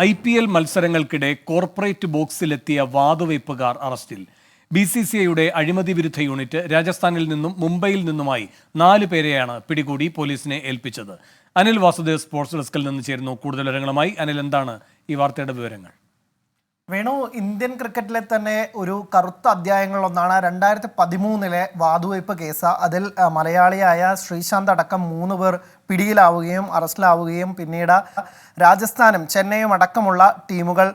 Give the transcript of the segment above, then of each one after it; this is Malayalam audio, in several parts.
IPL മത്സരങ്ങൾക്കിടെ കോർപ്പറേറ്റ് ബോക്സിലെത്തിയ വാതുവയ്പ്പുകാർ അറസ്റ്റിൽ. BCCIയുടെ അഴിമതി വിരുദ്ധ യൂണിറ്റ് രാജസ്ഥാനിൽ നിന്നും മുംബൈയിൽ നിന്നുമായി 4 പേരെയാണ് പിടികൂടി പോലീസിനെ ഏൽപ്പിച്ചത്. അനിൽ വാസുദേവ് സ്പോർട്സ് ഡെസ്കിൽ നിന്ന് ചേരുന്നു. കൂടുതൽ വിവരങ്ങളുമായി. അനിൽ, എന്താണ് ഈ വാർത്തയുടെ വിവരങ്ങൾ? വേണു, ഇന്ത്യൻ ക്രിക്കറ്റിലെ തന്നെ ഒരു കറുത്ത അധ്യായങ്ങളിലൊന്നാണ് 2013 വാതുവയ്പ് കേസ്. അതിൽ മലയാളിയായ ശ്രീശാന്ത് അടക്കം 3 പേർ പിടിയിലാവുകയും അറസ്റ്റിലാവുകയും പിന്നീട് രാജസ്ഥാനും ചെന്നൈയും അടക്കമുള്ള ടീമുകൾ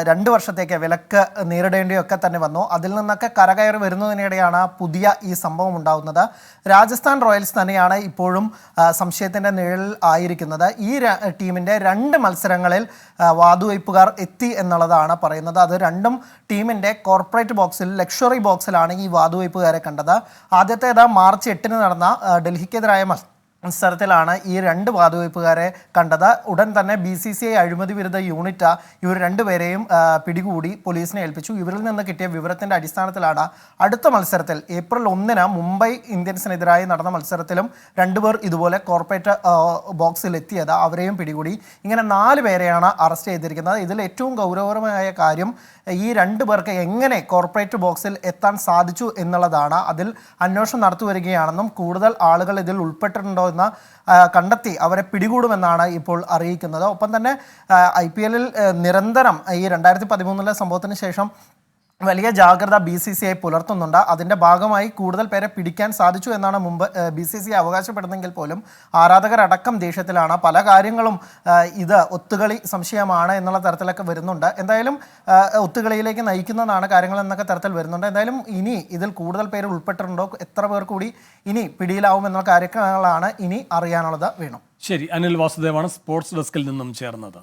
2 വർഷത്തേക്ക് വിലക്ക് നേരിടേണ്ടിയൊക്കെ തന്നെ വന്നു. അതിൽ നിന്നൊക്കെ കരകയറി വരുന്നതിനിടെയാണ് പുതിയ ഈ സംഭവം ഉണ്ടാകുന്നത്. രാജസ്ഥാൻ റോയൽസ് തന്നെയാണ് ഇപ്പോഴും സംശയത്തിൻ്റെ നിഴലിൽ ആയിരിക്കുന്നത്. ഈ ടീമിൻ്റെ 2 മത്സരങ്ങളിൽ വാതുവയ്പ്പുകാർ എത്തി എന്നുള്ളതാണ് പറയുന്നത്. അത് രണ്ടും ടീമിൻ്റെ കോർപ്പറേറ്റ് ബോക്സിൽ, ലക്ഷറി ബോക്സിലാണ് ഈ വാതുവയ്പ്പുകാരെ കണ്ടത്. ആദ്യത്തേത് മാർച്ച് 8 നടന്ന ഡൽഹിക്കെതിരായ മത്സരത്തിലാണ് ഈ 2 വാതുവയ്പ്പുകാരെ കണ്ടത്. ഉടൻ തന്നെ BCCI അഴിമതി വിരുദ്ധ യൂണിറ്റ് ഇവർ 2 പേരെയും പിടികൂടി പോലീസിനെ ഏൽപ്പിച്ചു. ഇവരിൽ നിന്ന് കിട്ടിയ വിവരത്തിൻ്റെ അടിസ്ഥാനത്തിലാണ് അടുത്ത മത്സരത്തിൽ ഏപ്രിൽ 1 മുംബൈ ഇന്ത്യൻസിനെതിരായി നടന്ന മത്സരത്തിലും 2 പേർ ഇതുപോലെ കോർപ്പറേറ്റ് ബോക്സിൽ എത്തിയത്. അവരെയും പിടികൂടി. ഇങ്ങനെ 4 പേരെയാണ് അറസ്റ്റ് ചെയ്തിരിക്കുന്നത്. ഇതിൽ ഏറ്റവും ഗൗരവകരമായ കാര്യം ഈ 2 പേർക്ക് എങ്ങനെ കോർപ്പറേറ്റ് ബോക്സിൽ എത്താൻ സാധിച്ചു എന്നുള്ളതാണ്. അതിൽ അന്വേഷണം നടത്തിവരികയാണെന്നും കൂടുതൽ ആളുകൾ ഇതിൽ ഉൾപ്പെട്ടിട്ടുണ്ടോ എന്ന് കണ്ടെത്തി അവരെ പിടികൂടുമെന്നാണ് ഇപ്പോൾ അറിയിക്കുന്നത്. ഒപ്പം തന്നെ IPL നിരന്തരം ഈ 2013 സംഭവത്തിന് ശേഷം വലിയ ജാഗ്രത BCCI പുലർത്തുന്നുണ്ട്. അതിൻ്റെ ഭാഗമായി കൂടുതൽ പേരെ പിടിക്കാൻ സാധിച്ചു എന്നാണ് മുമ്പ് BCCI അവകാശപ്പെടുന്നെങ്കിൽ പോലും ആരാധകരടക്കം ദേഷ്യത്തിലാണ്. പല കാര്യങ്ങളും ഇത് ഒത്തുകളി സംശയമാണ് എന്നുള്ള തരത്തിലൊക്കെ വരുന്നുണ്ട്. എന്തായാലും ഒത്തുകളിയിലേക്ക് നയിക്കുന്നതാണ് കാര്യങ്ങൾ എന്നൊക്കെ തരത്തിൽ വരുന്നുണ്ട്. എന്തായാലും ഇനി ഇതിൽ കൂടുതൽ പേര് ഉൾപ്പെട്ടിട്ടുണ്ടോ, എത്ര പേർ കൂടി ഇനി പിടിയിലാവും എന്നുള്ള കാര്യങ്ങളാണ് ഇനി അറിയാനുള്ളത്. വേണം. ശരി, അനിൽ വാസുദേവാണ് സ്പോർട്സ് ഡെസ്കിൽ നിന്നും ചേർന്നത്.